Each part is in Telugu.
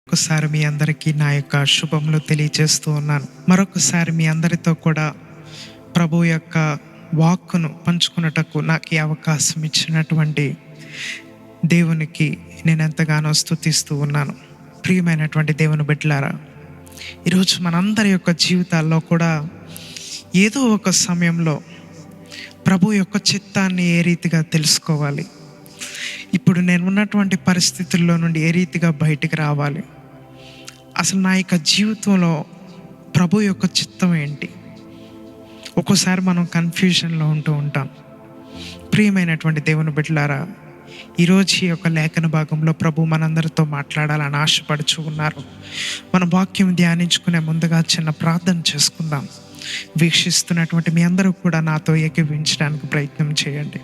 ఒకసారి మీ అందరికీ నా యొక్క శుభములు తెలియజేస్తూ ఉన్నాను. మరొకసారి మీ అందరితో కూడా ప్రభు యొక్క వాక్కును పంచుకున్నటకు నాకు ఈ అవకాశం ఇచ్చినటువంటి దేవునికి నేను ఎంతగానో స్తుతిస్తూ ఉన్నాను. ప్రియమైనటువంటి దేవుని బిడ్డలారా, ఈరోజు మనందరి యొక్క జీవితాల్లో కూడా ఏదో ఒక సమయంలో ప్రభు యొక్క చిత్తాన్ని ఏ రీతిగా తెలుసుకోవాలి, ఇప్పుడు నేను ఉన్నటువంటి పరిస్థితుల్లో నుండి ఏ రీతిగా బయటికి రావాలి, అసలు నా యొక్క జీవితంలో ప్రభు యొక్క చిత్తం ఏంటి, ఒక్కోసారి మనం కన్ఫ్యూజన్లో ఉంటూ ఉంటాం. ప్రియమైనటువంటి దేవుని బిడ్డలారా, ఈరోజు ఈ యొక్క లేఖన భాగంలో ప్రభు మనందరితో మాట్లాడాలని ఆశపడుచు ఉన్నారు. మన వాక్యం ధ్యానించుకునే ముందుగా చిన్న ప్రార్థన చేసుకుందాం. వీక్షిస్తున్నటువంటి మీ అందరూ కూడా నాతో ఏకీవించడానికి ప్రయత్నం చేయండి.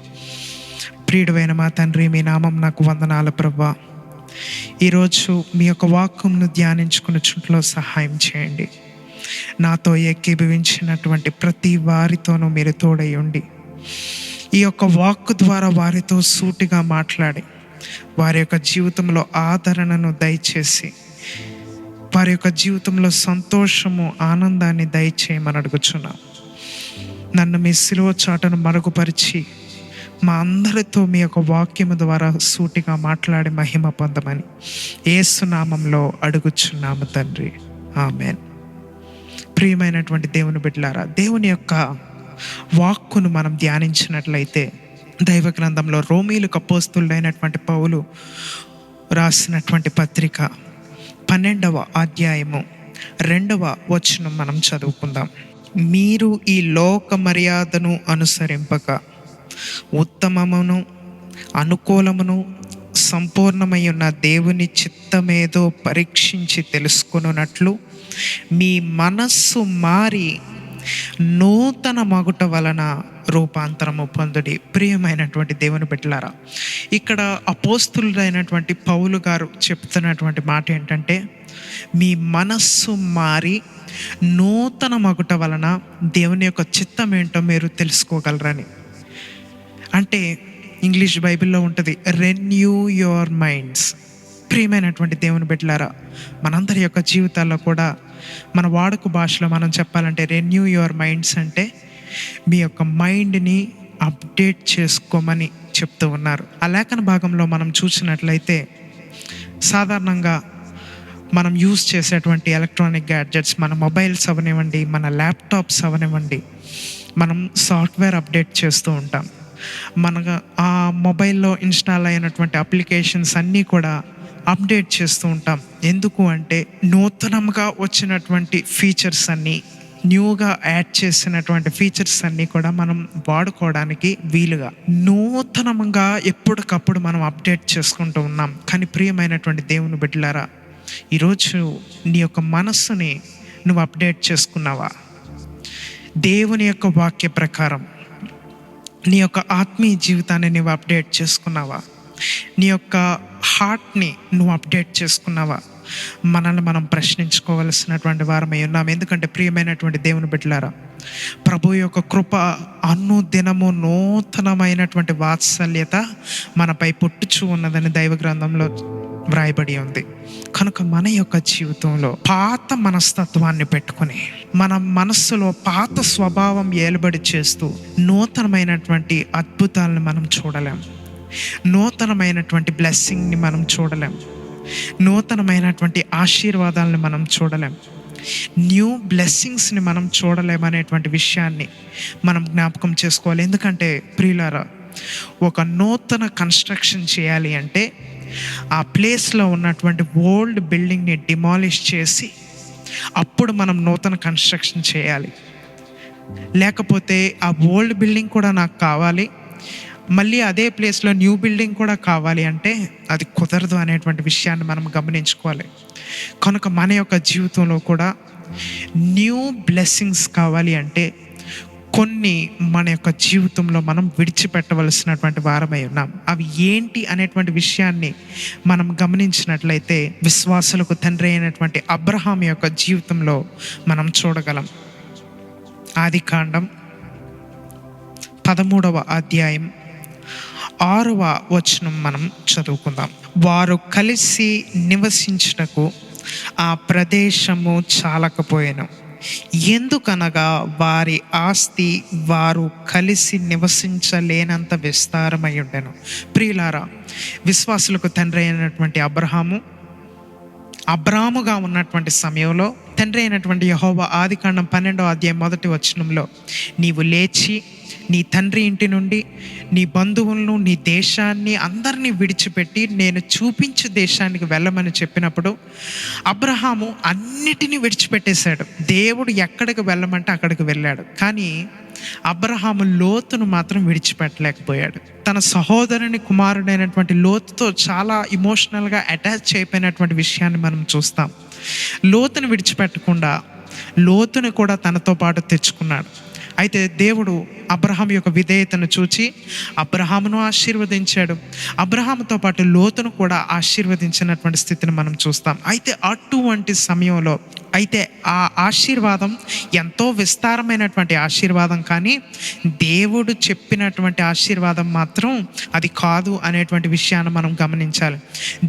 ప్రియుడైన మా తండ్రి, మీ నామం నాకు వందనాలు ప్రభువా. ఈరోజు మీ యొక్క వాక్యంను ధ్యానించుకునే చుట్టూ సహాయం చేయండి. నాతో ఏకీభవించినటువంటి ప్రతి వారితోనూ మీరు తోడై ఉండి ఈ యొక్క వాక్కు ద్వారా వారితో సూటిగా మాట్లాడి వారి యొక్క జీవితంలో ఆదరణను దయచేసి వారి యొక్క జీవితంలో సంతోషము, ఆనందాన్ని దయచేయమని అడుగుచున్నాం. నన్ను మీ సిలువ చాటును మరుగుపరిచి మా అందరితో మీ యొక్క వాక్యము ద్వారా సూటిగా మాట్లాడి మహిమ పొందమని యేసు నామంలో అడుగుచున్నాము తండ్రి, ఆమేన్. ప్రియమైనటువంటి దేవుని బిడ్డలారా, దేవుని యొక్క వాక్కును మనం ధ్యానించినట్లయితే దైవ గ్రంథంలో రోమీయులకు అపోస్తలుడైనటువంటి పౌలు రాసినటువంటి పత్రిక 12వ అధ్యాయము 2వ వచనం మనం చదువుకుందాం. మీరు ఈ లోక మర్యాదను అనుసరింపక ఉత్తమమును అనుకూలమును సంపూర్ణమై ఉన్న దేవుని చిత్తమేదో పరీక్షించి తెలుసుకొనున్నట్లు మీ మనస్సు మారి నూతన మగుట వలన రూపాంతరము పొందుడి. ప్రియమైనటువంటి దేవుని బిడ్డలారా, ఇక్కడ అపోస్తులుడైనటువంటి పౌలు గారు చెప్తున్నటువంటి మాట ఏంటంటే, మీ మనస్సు మారి నూతన మగుట వలన దేవుని యొక్క చిత్తం ఏంటో మీరు తెలుసుకోగలరని. అంటే ఇంగ్లీష్ బైబిల్లో ఉంటుంది, రెన్యూ యువర్ మైండ్స్. ప్రియమైనటువంటి దేవుని బిడ్డలారా, మనందరి యొక్క జీవితాల్లో కూడా మన వాడుక భాషలో మనం చెప్పాలంటే రెన్యూ యువర్ మైండ్స్ అంటే మీ యొక్క మైండ్ని అప్డేట్ చేసుకోమని చెప్తూ ఉన్నారు. ఆ లేఖన భాగంలో మనం చూసినట్లయితే సాధారణంగా మనం యూజ్ చేసేటువంటి ఎలక్ట్రానిక్ గ్యాడ్జెట్స్, మన మొబైల్స్ అవనివ్వండి, మన ల్యాప్టాప్స్ అవనివ్వండి, మనం సాఫ్ట్వేర్ అప్డేట్ చేస్తూ ఉంటాం. మన ఆ మొబైల్లో ఇన్స్టాల్ అయినటువంటి అప్లికేషన్స్ అన్నీ కూడా అప్డేట్ చేస్తూ ఉంటాం. ఎందుకు అంటే నూతనంగా వచ్చినటువంటి ఫీచర్స్ అన్నీ, న్యూగా యాడ్ చేసినటువంటి ఫీచర్స్ అన్నీ కూడా మనం వాడుకోవడానికి వీలుగా నూతనంగా ఎప్పటికప్పుడు మనం అప్డేట్ చేసుకుంటూ ఉన్నాం. కానీ ప్రియమైనటువంటి దేవుని బిడ్డలారా, ఈరోజు నీ యొక్క మనస్సుని నువ్వు అప్డేట్ చేసుకున్నావా? దేవుని యొక్క వాక్య ప్రకారం నీ యొక్క ఆత్మీయ జీవితాన్ని నువ్వు అప్డేట్ చేసుకున్నావా? నీ యొక్క హార్ట్ని నువ్వు అప్డేట్ చేసుకున్నావా? మనల్ని మనం ప్రశ్నించుకోవలసినటువంటి వారమై ఉన్నాం. ఎందుకంటే ప్రియమైనటువంటి దేవుని బిడ్డలారా, ప్రభు యొక్క కృప అనుదినము నూతనమైనటువంటి వాత్సల్యత మనపై పుట్టుచూ ఉన్నదని దైవ గ్రంథంలో వ్రాయబడి ఉంది. కనుక మన యొక్క జీవితంలో పాత మనస్తత్వాన్ని పెట్టుకుని మన మనస్సులో పాత స్వభావం ఏలుబడి చేస్తూ నూతనమైనటువంటి అద్భుతాలను మనం చూడలేం, నూతనమైనటువంటి బ్లెస్సింగ్ని మనం చూడలేం, నూతనమైనటువంటి ఆశీర్వాదాలను మనం చూడలేం, న్యూ బ్లెస్సింగ్స్ని మనం చూడలేమనేటువంటి విషయాన్ని మనం జ్ఞాపకం చేసుకోవాలి. ఎందుకంటే ప్రియులారా, ఒక నూతన కన్స్ట్రక్షన్ చేయాలి అంటే ఆ ప్లేస్లో ఉన్నటువంటి ఓల్డ్ బిల్డింగ్ని డిమాలిష్ చేసి అప్పుడు మనం నూతన కన్స్ట్రక్షన్ చేయాలి. లేకపోతే ఆ ఓల్డ్ బిల్డింగ్ కూడా నాకు కావాలి, మళ్ళీ అదే ప్లేస్లో న్యూ బిల్డింగ్ కూడా కావాలి అంటే అది కుదరదు అనేటువంటి విషయాన్ని మనం గమనించుకోవాలి. కనుక మన యొక్క జీవితంలో కూడా న్యూ బ్లెస్సింగ్స్ కావాలి అంటే కొన్ని మన యొక్క జీవితంలో మనం విడిచిపెట్టవలసినటువంటి వారమై ఉన్నాం. అవి ఏంటి అనేటువంటి విషయాన్ని మనం గమనించినట్లయితే విశ్వాసులకు తండ్రి అయినటువంటి అబ్రహాం యొక్క జీవితంలో మనం చూడగలం. ఆదికాండం 13వ అధ్యాయం 6వ వచనం మనం చదువుకుందాం. వారు కలిసి నివసించుటకు ఆ ప్రదేశము చాలకపోయెను. ఎందుకనగా వారి ఆస్తి వారు కలిసి నివసించలేనంత విస్తారమై ఉండెను. ప్రియులారా, విశ్వాసులకు తండ్రి అయినటువంటి అబ్రాముగా ఉన్నటువంటి సమయంలో తండ్రి అయినటువంటి యెహోవా ఆదికాండం 12వ అధ్యాయం 1వ వచనంలో, నీవు లేచి నీ తండ్రి ఇంటి నుండి నీ బంధువులను నీ దేశాన్ని అందరినీ విడిచిపెట్టి నేను చూపించే దేశానికి వెళ్ళమని చెప్పినప్పుడు అబ్రహాము అన్నిటినీ విడిచిపెట్టేశాడు. దేవుడు ఎక్కడికి వెళ్ళమంటే అక్కడికి వెళ్ళాడు. కానీ అబ్రహాము లోతును మాత్రం విడిచిపెట్టలేకపోయాడు. తన సహోదరుని కుమారుడైనటువంటి లోతుతో చాలా ఇమోషనల్గా అటాచ్ అయిపోయినటువంటి విషయాన్ని మనం చూస్తాం. లోతును విడిచిపెట్టకుండా లోతును కూడా తనతో పాటు తెచ్చుకున్నాడు. అయితే దేవుడు అబ్రహాం యొక్క విధేయతను చూచి అబ్రహామును ఆశీర్వదించాడు. అబ్రహాముతో పాటు లోతును కూడా ఆశీర్వదించినటువంటి స్థితిని మనం చూస్తాం. అయితే అటువంటి సమయంలో ఆ ఆశీర్వాదం ఎంతో విస్తారమైనటువంటి ఆశీర్వాదం, కానీ దేవుడు చెప్పినటువంటి ఆశీర్వాదం మాత్రం అది కాదు అనేటువంటి విషయాన్ని మనం గమనించాలి.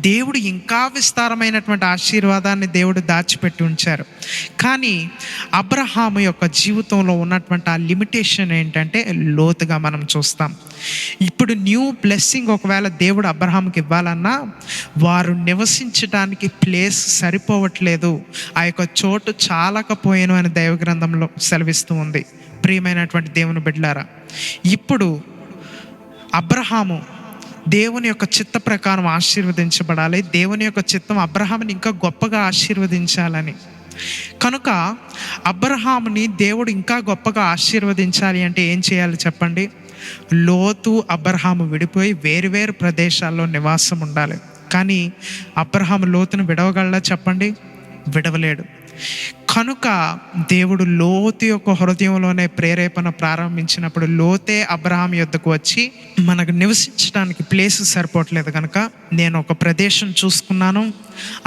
దేవుడు ఇంకా విస్తారమైనటువంటి ఆశీర్వాదాన్ని దేవుడు దాచిపెట్టి ఉంచారు. కానీ అబ్రహాము యొక్క జీవితంలో ఉన్నటువంటి ఆ లిమిటేషన్ ఏంటంటే లోతుగా మనం చూస్తాం. ఇప్పుడు న్యూ బ్లెస్సింగ్ ఒకవేళ దేవుడు అబ్రహాంకి ఇవ్వాలన్నా వారు నివసించడానికి ప్లేస్ సరిపోవట్లేదు, ఆ యొక్క చోటు చాలకపోయాను అని దైవ గ్రంథంలో సెలవిస్తూ ఉంది. ప్రియమైనటువంటి దేవుని బిడ్డలారా, ఇప్పుడు అబ్రహాము దేవుని యొక్క చిత్త ప్రకారం ఆశీర్వదించబడాలి. దేవుని యొక్క చిత్తం అబ్రహాముని ఇంకా గొప్పగా ఆశీర్వదించాలని. కనుక అబ్రహాముని దేవుడు ఇంకా గొప్పగా ఆశీర్వదించాలి అంటే ఏం చేయాలి చెప్పండి? లోతు అబ్రహాము విడిపోయి వేరు ప్రదేశాల్లో నివాసం ఉండాలి. కానీ అబ్రహాము లోతును విడవగలడా చెప్పండి? విడవలేడు. కనుక దేవుడు లోతు యొక్క హృదయంలోనే ప్రేరేపణ ప్రారంభించినప్పుడు లోతే అబ్రహాం యొద్దకు వచ్చి, మనకు నివసించడానికి ప్లేస్ సరిపోవట్లేదు కనుక నేను ఒక ప్రదేశం చూసుకున్నాను,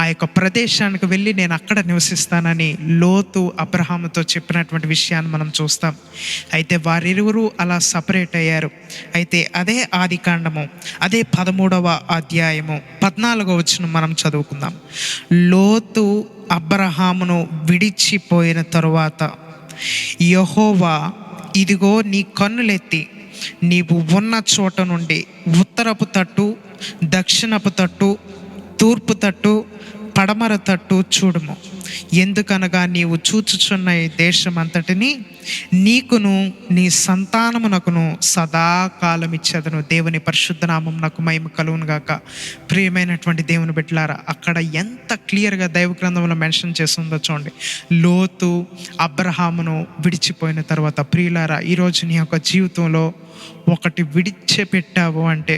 ఆ యొక్క ప్రదేశానికి వెళ్ళి నేను అక్కడ నివసిస్తానని లోతు అబ్రహాముతో చెప్పినటువంటి విషయాన్ని మనం చూస్తాం. అయితే వారిరువురు అలా సపరేట్ అయ్యారు. అయితే అదే ఆదికాండము అదే 13వ అధ్యాయము 14వ వచనం మనం చదువుకుందాం. లోతు అబ్రహామును విడిచిపోయిన తరువాత యెహోవా, ఇదిగో నీ కన్నులెత్తి నీవు ఉన్న చోట నుండి ఉత్తరపు తట్టు, దక్షిణపు తట్టు, తూర్పు తట్టు, పడమర తట్టు చూడుము. ఎందుకనగా నీవు చూచుచున్న ఈ దేశం అంతటిని నీకును నీ సంతానమునకును సదాకాలం ఇచ్చేదను. దేవుని పరిశుద్ధ నామమునకు మహిమ కలుగును గాక. ప్రియమైనటువంటి దేవుని బిడ్డలారా, అక్కడ ఎంత క్లియర్గా దైవ గ్రంథంలో మెన్షన్ చేస్తుందో చూడండి. లోతు అబ్రహామును విడిచిపోయిన తర్వాత, ప్రియులారా, ఈరోజు నీ యొక్క జీవితంలో ఒకటి విడిచిపెట్టావు అంటే,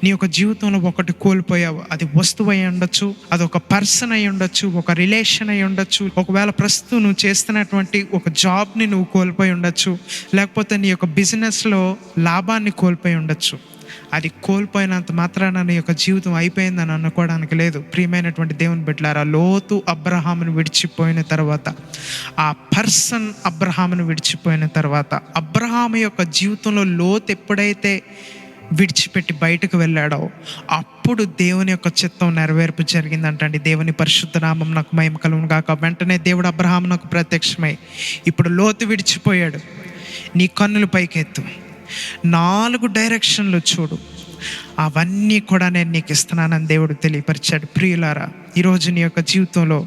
నీ యొక్క జీవితంలో ఒకటి కోల్పోయావు. అది వస్తువు అయి ఉండొచ్చు, అది ఒక పర్సన్ అయి ఉండొచ్చు, ఒక రిలేషన్ అయి ఉండొచ్చు, ఒకవేళ ప్రస్తుతం నువ్వు చేస్తున్నటువంటి ఒక జాబ్ని నువ్వు కోల్పోయి ఉండొచ్చు, లేకపోతే నీ యొక్క బిజినెస్లో లాభాన్ని కోల్పోయి ఉండొచ్చు. అది కోల్పోయినంత మాత్రాన నీ యొక్క జీవితం అయిపోయిందని అనుకోవడానికి లేదు. ప్రియమైనటువంటి దేవుని బిడ్డలారా, లోతు అబ్రహామును విడిచిపోయిన తర్వాత, ఆ పర్సన్ అబ్రహామును విడిచిపోయిన తర్వాత, అబ్రహాము యొక్క జీవితంలో లోతు ఎప్పుడైతే విడిచిపెట్టి బయటకు వెళ్ళాడో అప్పుడు దేవుని యొక్క చిత్తం నెరవేర్పు జరిగిందంటండి. దేవుని పరిశుద్ధ నామం నాకు మహిమ కలుగును గాక. వెంటనే దేవుడు అబ్రహామునకు ప్రత్యక్షమై, ఇప్పుడు లోతు విడిచిపోయాడు, నీ కన్నులు పైకెత్తు, 4 డైరెక్షన్లు చూడు, అవన్నీ కూడా నేను నీకు ఇస్తున్నానని దేవుడు తెలియపరిచాడు. ప్రియులారా, ఈరోజు నీ యొక్క జీవితంలో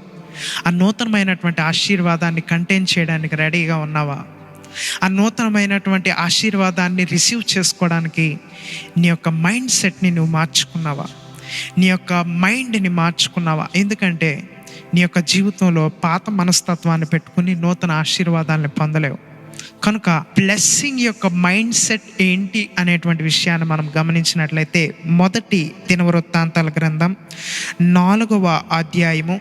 ఆ నూతనమైనటువంటి ఆశీర్వాదాన్ని కంటైన్ చేయడానికి రెడీగా ఉన్నావా? ఆ నూతనమైనటువంటి ఆశీర్వాదాన్ని రిసీవ్ చేసుకోవడానికి నీ యొక్క మైండ్ సెట్ని నువ్వు మార్చుకున్నావా? నీ యొక్క మైండ్ని మార్చుకున్నావా? ఎందుకంటే నీ యొక్క జీవితంలో పాత మనస్తత్వాన్ని పెట్టుకుని నూతన ఆశీర్వాదాన్ని పొందలేవు. కనుక బ్లెస్సింగ్ యొక్క మైండ్ సెట్ ఏంటి అనేటువంటి విషయాన్ని మనం గమనించినట్లయితే, మొదటి దినవృత్తాంతాల గ్రంథం 4వ అధ్యాయము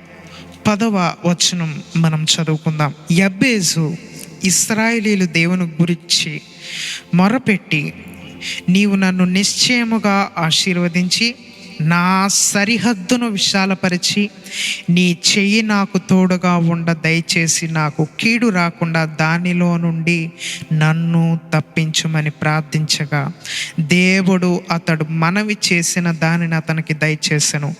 10వ వచనం మనం చదువుకుందాం. యబ్బేజు ఇశ్రాయేలీయులు దేవుని గురించి మొరపెట్టి, నీవు నన్ను నిశ్చయముగా ఆశీర్వదించి నా సరిహద్దును విశాలపరిచి నీ చెయ్యి నాకు తోడుగా ఉండ దయచేసి నాకు కీడు రాకుండా దానిలో నుండి నన్ను తప్పించుమని ప్రార్థించగా దేవుడు అతడు మనవి చేసిన దానిని అతనికి దయచేసెను.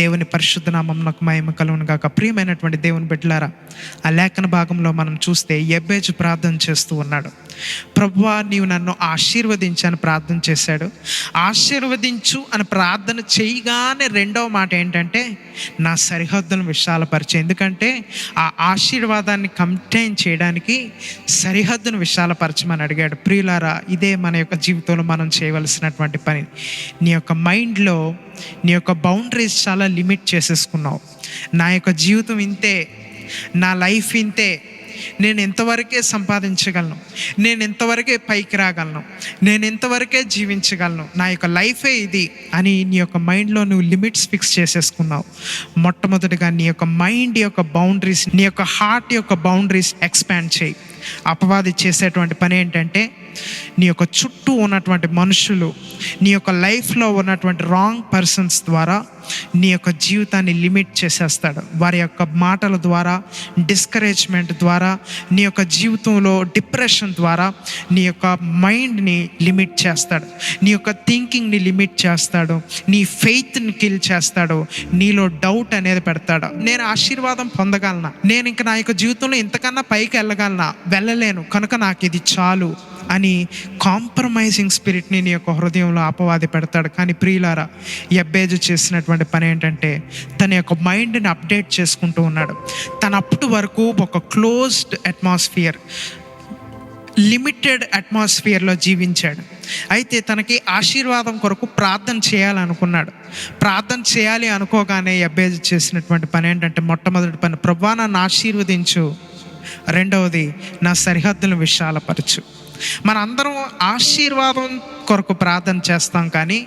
దేవుని పరిశుద్ధ నామమునకు మహిమ కలుగును గాక. ప్రియమైనటువంటి దేవుని బిడ్డలారా, ఆ లేఖన భాగంలో మనం చూస్తే యెబేజు ప్రార్థన చేస్తూ ఉన్నాడు. ప్రభువా, నీవు నన్ను ఆశీర్వదించు అని ప్రార్థన చేశాడు. ఆశీర్వదించు అని ప్రార్థన చేయగానే రెండవ మాట ఏంటంటే నా సరిహద్దును విశాలపరిచే. ఎందుకంటే ఆ ఆశీర్వాదాన్ని కంటైన్ చేయడానికి సరిహద్దును విశాలపరచమని అడిగాడు. ప్రియులారా, ఇదే మన యొక్క జీవితంలో మనం చేయవలసినటువంటి పని. నీ యొక్క మైండ్లో నీ యొక్క బౌండరీస్ చాలా లిమిట్ చేసేసుకున్నావు. నా యొక్క జీవితం ఇంతే, నా లైఫ్ ఇంతే, నేను ఎంతవరకే సంపాదించగలను, నేను ఎంతవరకే పైకి రాగలను, నేను ఎంతవరకే జీవించగలను, నా యొక్క లైఫే ఇది అని నీ యొక్క మైండ్లో నువ్వు లిమిట్స్ ఫిక్స్ చేసేసుకున్నావు. మొట్టమొదటిగా నీ యొక్క మైండ్ యొక్క బౌండరీస్, నీ యొక్క హార్ట్ యొక్క బౌండరీస్ ఎక్స్పాండ్ చేయి. అపవాది చేసేటువంటి పని ఏంటంటే నీ యొక్క చుట్టూ ఉన్నటువంటి మనుషులు, నీ యొక్క లైఫ్లో ఉన్నటువంటి రాంగ్ పర్సన్స్ ద్వారా నీ యొక్క జీవితాన్ని లిమిట్ చేసేస్తాడు. వారి యొక్క మాటల ద్వారా, డిస్కరేజ్మెంట్ ద్వారా, నీ యొక్క జీవితంలో డిప్రెషన్ ద్వారా నీ యొక్క మైండ్ని లిమిట్ చేస్తాడు, నీ యొక్క థింకింగ్ని లిమిట్ చేస్తాడు, నీ ఫెయిత్ని కిల్ చేస్తాడు, నీలో డౌట్ అనేది పెడతాడు. నేను ఆశీర్వాదం పొందగలనా, నేను ఇంకా నా యొక్క జీవితంలో ఇంతకన్నా పైకి వెళ్ళగలనా, వెళ్ళలేను, కనుక నాకు ఇది చాలు అని కాంప్రమైజింగ్ స్పిరిట్ని నీ యొక్క హృదయంలో అపవాది పెడతాడు. కానీ ప్రియులారా, యెబేజు చేసినటువంటి పని ఏంటంటే తన యొక్క మైండ్ని అప్డేట్ చేసుకుంటూ ఉన్నాడు. తన అప్పటి వరకు ఒక క్లోజ్డ్ అట్మాస్ఫియర్, లిమిటెడ్ అట్మాస్ఫియర్లో జీవించాడు. అయితే తనకి ఆశీర్వాదం కొరకు ప్రార్థన చేయాలనుకున్నాడు. ప్రార్థన చేయాలి అనుకోగానే యెబేజు చేసినటువంటి పని ఏంటంటే మొట్టమొదటి పని, ప్రభువా నన్ను ఆశీర్వదించు, రెండవది నా సరిహద్దులను విశాలపరచు. మనందరం ఆశీర్వాదం కొరకు ప్రార్థన చేస్తాం, కానీ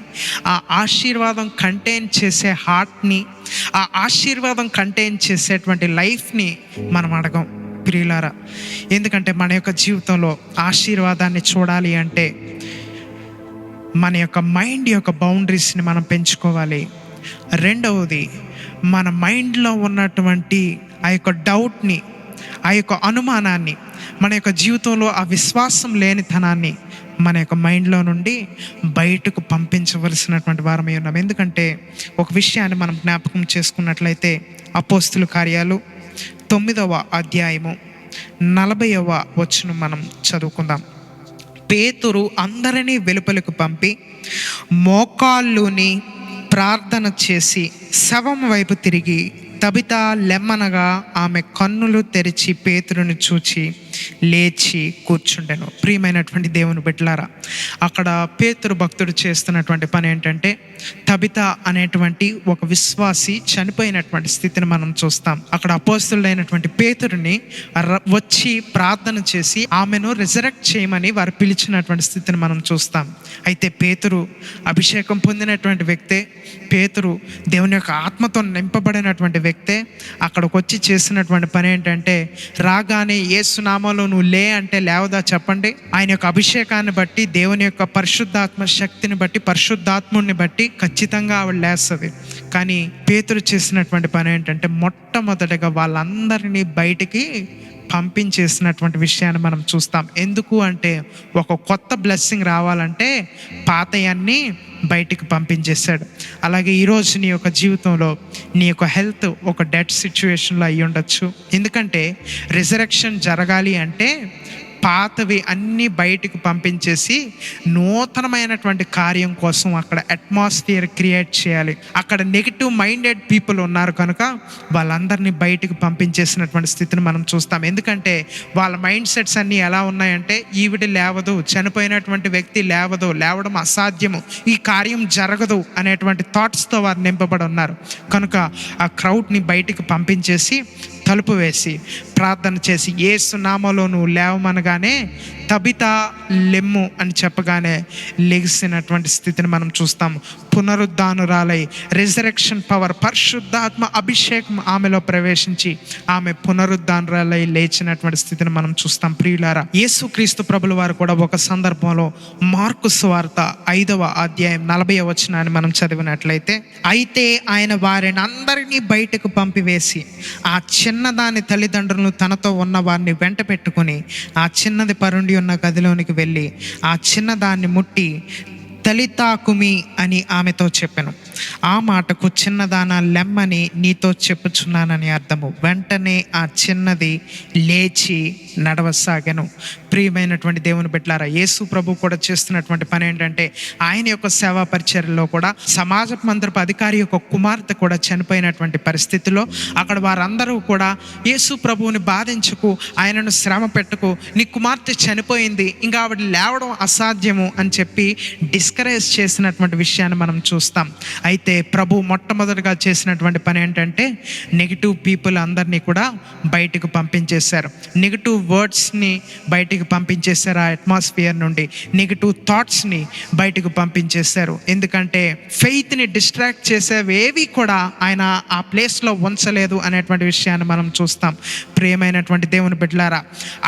ఆ ఆశీర్వాదం కంటైన్ చేసే హార్ట్ని, ఆ ఆశీర్వాదం కంటైన్ చేసేటువంటి లైఫ్ని మనం అడగం ప్రియులారా. ఎందుకంటే మన యొక్క జీవితంలో ఆశీర్వాదాన్ని చూడాలి అంటే మన యొక్క మైండ్ యొక్క బౌండరీస్ని మనం పెంచుకోవాలి. రెండవది, మన మైండ్లో ఉన్నటువంటి ఆ యొక్క డౌట్ని, ఆ యొక్క అనుమానాన్ని, మన యొక్క జీవితంలో ఆ విశ్వాసం లేనితనాన్ని మన యొక్క మైండ్లో నుండి బయటకు పంపించవలసినటువంటి వారమై ఉన్నాం. ఎందుకంటే ఒక విషయాన్ని మనం జ్ఞాపకం చేసుకున్నట్లయితే అపోస్తుల కార్యాలు 9వ అధ్యాయము 40వ వచనం మనం చదువుకుందాం. పేతురు అందరినీ వెలుపలకు పంపి మోకాళ్ళుని ప్రార్థన చేసి శవం వైపు తిరిగి తబిత లెమ్మనగా ఆమె కన్నులు తెరిచి పేతురుని చూచి లేచి కూర్చుండెను. ప్రియమైనటువంటి దేవుని బిడ్డలారా, అక్కడ పేతురు భక్తుడు చేస్తున్నటువంటి పని ఏంటంటే తబిత అనేటువంటి ఒక విశ్వాసి చనిపోయినటువంటి స్థితిని మనం చూస్తాం. అక్కడ అపోస్తలుడైనటువంటి పేతురుని వచ్చి ప్రార్థన చేసి ఆమెను రిజరెక్ట్ చేయమని వారు పిలిచినటువంటి స్థితిని మనం చూస్తాం. అయితే పేతురు అభిషేకం పొందినటువంటి వ్యక్తే, పేతురు దేవుని యొక్క ఆత్మతో నింపబడినటువంటి వ్యక్తే. అక్కడికి వచ్చి చేసినటువంటి పని ఏంటంటే రాగానే యేసు నామములో నువ్వు లే అంటే లేవదా చెప్పండి? ఆయన యొక్క అభిషేకాన్ని బట్టి, దేవుని యొక్క పరిశుద్ధాత్మ శక్తిని బట్టి, పరిశుద్ధాత్ముడిని బట్టి ఖచ్చితంగా ఆవిడ లేస్తుంది. కానీ పేతురు చేసినటువంటి పని ఏంటంటే మొట్టమొదటిగా వాళ్ళందరినీ బయటికి పంపించేసినటువంటి విషయాన్ని మనం చూస్తాం. ఎందుకు అంటే ఒక కొత్త బ్లెస్సింగ్ రావాలంటే పాతయన్నీ బయటికి పంపించేశాడు. అలాగే ఈరోజు నీ యొక్క జీవితంలో నీ యొక్క హెల్త్ ఒక డెడ్ సిచ్యువేషన్లో అయ్యి ఉండొచ్చు. ఎందుకంటే రిజరెక్షన్ జరగాలి అంటే పాతవి అన్నీ బయటికి పంపించేసి నూతనమైనటువంటి కార్యం కోసం అక్కడ అట్మాస్ఫియర్ క్రియేట్ చేయాలి. అక్కడ నెగిటివ్ మైండెడ్ పీపుల్ ఉన్నారు కనుక వాళ్ళందరినీ బయటికి పంపించేసినటువంటి స్థితిని మనం చూస్తాం. ఎందుకంటే వాళ్ళ మైండ్ సెట్స్ అన్నీ ఎలా ఉన్నాయంటే ఈవిడ లేవదు, చనిపోయినటువంటి వ్యక్తి లేవదు, లేవడం అసాధ్యము, ఈ కార్యం జరగదు అనేటువంటి థాట్స్తో వారు నింపబడి ఉన్నారు. కనుక ఆ క్రౌడ్ని బయటికి పంపించేసి తలుపు వేసి ప్రార్థన చేసి యేసు నామములో నువ్వు లేవమనగానే తబిత లెమ్ము అని చెప్పగానే లెగిసినటువంటి స్థితిని మనం చూస్తాం. పునరుద్ధానురాలై రిజరెక్షన్ పవర్, పరిశుద్ధాత్మ అభిషేకం ఆమెలో ప్రవేశించి ఆమె పునరుద్ధానురాలై లేచినటువంటి స్థితిని మనం చూస్తాం. ప్రియులారా, యేసుక్రీస్తు ప్రభుల వారు కూడా ఒక సందర్భంలో మార్కు సువార్త 5వ అధ్యాయం 40వ వచనాన్ని మనం చదివినట్లయితే, అయితే ఆయన వారిని అందరినీ బయటకు పంపివేసి ఆ చిన్నదాని తల్లిదండ్రులను తనతో ఉన్న వారిని వెంట పెట్టుకుని ఆ చిన్నది పరుండి ఉన్న గదిలోనికి వెళ్ళి ఆ చిన్నదాన్ని ముట్టి తలితాకుమి అని ఆమెతో చెప్పెను. ఆ మాటకు చిన్నదాన లెమ్మని నీతో చెప్పుచున్నానని అర్థము. వెంటనే ఆ చిన్నది లేచి నడవసాగెను. ప్రియమైనటువంటి దేవుని బిడ్డలారా, యేసు ప్రభు కూడా చేస్తున్నటువంటి పని ఏంటంటే, ఆయన యొక్క సేవా పరిచర్యలో కూడా సమాజ మందిరపు అధికారి యొక్క కుమార్తె కూడా చనిపోయినటువంటి పరిస్థితిలో అక్కడ వారందరూ కూడా యేసు ప్రభువుని బాధించకు, ఆయనను శ్రమ పెట్టుకు, నీ కుమార్తె చనిపోయింది, ఇంకా ఆవిడ లేవడం అసాధ్యము అని చెప్పి డిస్కరేజ్ చేసినటువంటి విషయాన్ని మనం చూస్తాం. అయితే ప్రభు మొట్టమొదటిగా చేసినటువంటి పని ఏంటంటే, నెగిటివ్ పీపుల్ అందరినీ కూడా బయటకు పంపించేశారు. నెగిటివ్ వర్డ్స్ని బయటికి పంపించేశారు. ఆ అట్మాస్ఫియర్ నుండి నెగిటివ్ థాట్స్ని బయటకు పంపించేశారు. ఎందుకంటే ఫెయిత్ని డిస్ట్రాక్ట్ చేసేవేవి కూడా ఆయన ఆ ప్లేస్లో ఉంచలేదు అనేటువంటి విషయాన్ని మనం చూస్తాం. ప్రియమైనటువంటి దేవుని బిడ్డలారా,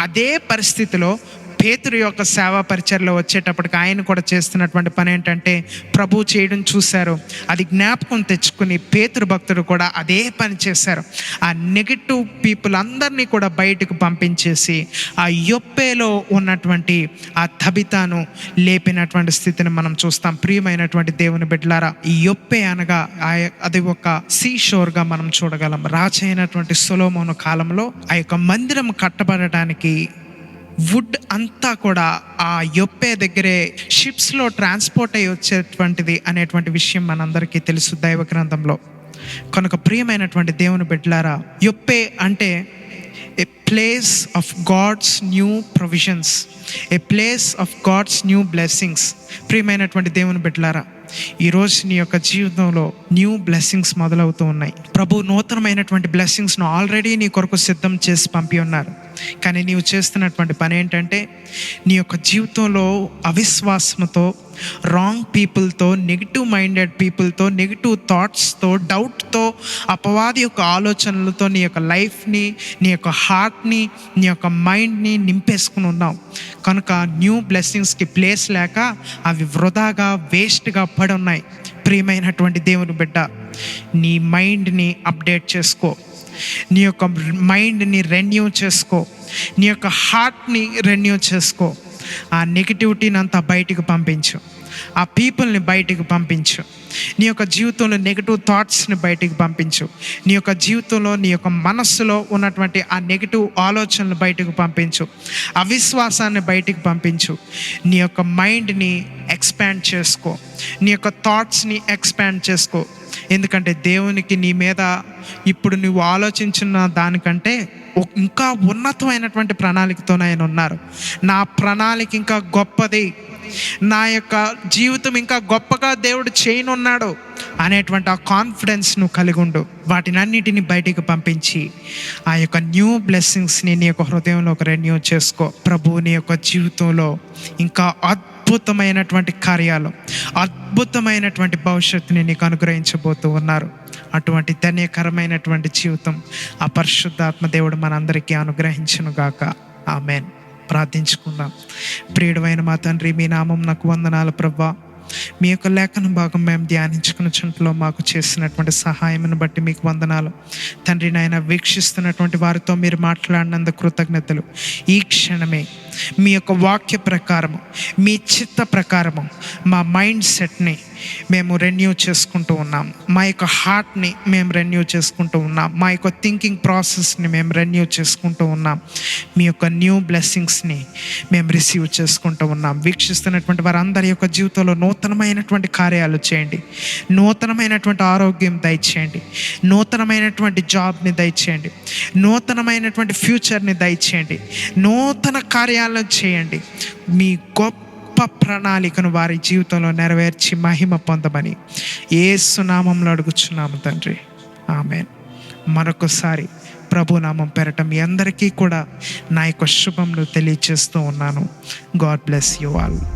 అదే పరిస్థితిలో పేతురు యొక్క సేవా పరిచర్లో వచ్చేటప్పటికి ఆయన కూడా చేస్తున్నటువంటి పని ఏంటంటే, ప్రభు చేయడం చూశారు, అది జ్ఞాపకం తెచ్చుకుని పేతురు భక్తుడు కూడా అదే పని చేశారు. ఆ నెగిటివ్ పీపుల్ అందరినీ కూడా బయటకు పంపించేసి ఆ యొప్పేలో ఉన్నటువంటి ఆ తబితాను లేపినటువంటి స్థితిని మనం చూస్తాం. ప్రియమైనటువంటి దేవుని బిడ్డలారా, ఈ యొప్పే అనగా అది ఒక సీ షోర్గా మనం చూడగలం. రాజైనటువంటి సొలొమోను కాలంలో ఆ యొక్క మందిరం కట్టబడటానికి వుడ్ అంతా కూడా ఆ యొప్పే దగ్గరే షిప్స్లో ట్రాన్స్పోర్ట్ అయ్యి వచ్చేటువంటిది అనేటువంటి విషయం మనందరికీ తెలుసు దైవ గ్రంథంలో. కనుక ప్రియమైనటువంటి దేవుని బిడ్డలారా, యొప్పే అంటే a place of God's new provisions, a place of God's new blessings. ప్రియమైనటువంటి దేవుని బిడ్డలారా, ఈరోజు నీ యొక్క జీవితంలో న్యూ బ్లెస్సింగ్స్ మొదలవుతూ ఉన్నాయి. ప్రభు నూతనమైనటువంటి బ్లెస్సింగ్స్ను ఆల్రెడీ నీ కొరకు సిద్ధం చేసి పంపి ఉన్నారు. కానీ నీవు చేస్తున్నటువంటి పని ఏంటంటే, నీ యొక్క జీవితంలో అవిశ్వాసంతో, రాంగ్ పీపుల్తో, నెగిటివ్ మైండెడ్ పీపుల్తో, నెగిటివ్ థాట్స్తో, డౌట్తో, అపవాది యొక్క ఆలోచనలతో నీ యొక్క లైఫ్ని, నీ యొక్క హార్ట్ని, నీ యొక్క మైండ్ని నింపేసుకుని ఉన్నావు. కనుక న్యూ బ్లెస్సింగ్స్కి ప్లేస్ లేక అవి వృధాగా, వేస్ట్గా పడి ఉన్నాయి. ప్రియమైనటువంటి దేవుని బిడ్డ, నీ మైండ్ని అప్డేట్ చేసుకో, నీ యొక్క మైండ్ని రెన్యూ చేసుకో, నీ యొక్క హార్ట్ని రెన్యూ చేసుకో. ఆ నెగిటివిటీని అంతా బయటికి పంపించు, ఆ పీపుల్ని బయటికి పంపించు, నీ యొక్క జీవితంలో నెగిటివ్ థాట్స్ని బయటికి పంపించు, నీ యొక్క జీవితంలో నీ యొక్క మనస్సులో ఉన్నటువంటి ఆ నెగిటివ్ ఆలోచనలు బయటకు పంపించు, అవిశ్వాసాన్ని బయటికి పంపించు. నీ యొక్క మైండ్ని ఎక్స్పాండ్ చేసుకో, నీ యొక్క థాట్స్ని ఎక్స్పాండ్ చేసుకో. ఎందుకంటే దేవునికి నీ మీద ఇప్పుడు నువ్వు ఆలోచించిన దానికంటే ఇంకా ఉన్నతమైనటువంటి ప్రణాళికతో ఆయన ఉన్నారు. నా ప్రణాళిక ఇంకా గొప్పది, నా యొక్క జీవితం ఇంకా గొప్పగా దేవుడు చేయనున్నాడు అనేటువంటి ఆ కాన్ఫిడెన్స్ నువ్వు కలిగి ఉండు. వాటినన్నిటిని బయటికి పంపించి ఆ యొక్క న్యూ బ్లెస్సింగ్స్ని నీ యొక్క హృదయంలో ఒక రెన్యూ చేసుకో. ప్రభువు నీ యొక్క జీవితంలో ఇంకా అద్భుతమైనటువంటి కార్యాలు, అద్భుతమైనటువంటి భవిష్యత్తుని నీకు అనుగ్రహించబోతూ ఉన్నారు. అటువంటి ధన్యకరమైనటువంటి జీవితం ఆ పరిశుద్ధాత్మ దేవుడు మనందరికీ అనుగ్రహించును గాక. ఆమెన్. ప్రార్థించుకుందాం. ప్రియుడైన మా తండ్రి, మీ నామం నాకు వందనాలు ప్రభువా. మీ యొక్క లేఖన భాగం మేము ధ్యానించుకున్న చుంటలో మాకు చేసినటువంటి సహాయమును బట్టి మీకు వందనాలు తండ్రి. నాయన, వీక్షిస్తున్నటువంటి వారితో మీరు మాట్లాడినందుకు కృతజ్ఞతలు. ఈ క్షణమే మీ యొక్క వాక్య ప్రకారము, మీ చిత్త ప్రకారము మా మైండ్ సెట్ని మేము రెన్యూ చేసుకుంటూ ఉన్నాం, మా యొక్క హార్ట్ని మేము రెన్యూ చేసుకుంటూ ఉన్నాం, మా యొక్క థింకింగ్ ప్రాసెస్ని మేము రెన్యూ చేసుకుంటూ ఉన్నాం. మీ యొక్క న్యూ బ్లెస్సింగ్స్ని మేము రిసీవ్ చేసుకుంటూ ఉన్నాం. వీక్షిస్తున్నటువంటి వారందరి యొక్క జీవితంలో నూతనమైనటువంటి కార్యాలు చేయండి, నూతనమైనటువంటి ఆరోగ్యం దయచేయండి, నూతనమైనటువంటి జాబ్ని దయచేయండి, నూతనమైనటువంటి ఫ్యూచర్ని దయచేయండి, నూతన కార్యాలను చేయండి. మీ గొప్ప ప్రణాళికను వారి జీవితంలో నెరవేర్చి మహిమ పొందమని యేసు నామములో అడుగుచున్నాము తండ్రి. ఆమేన్. మరొకసారి ప్రభు నామం పేరట మీ అందరికీ కూడా నా యొక్క శుభములు తెలియజేస్తూ ఉన్నాను. God bless you all.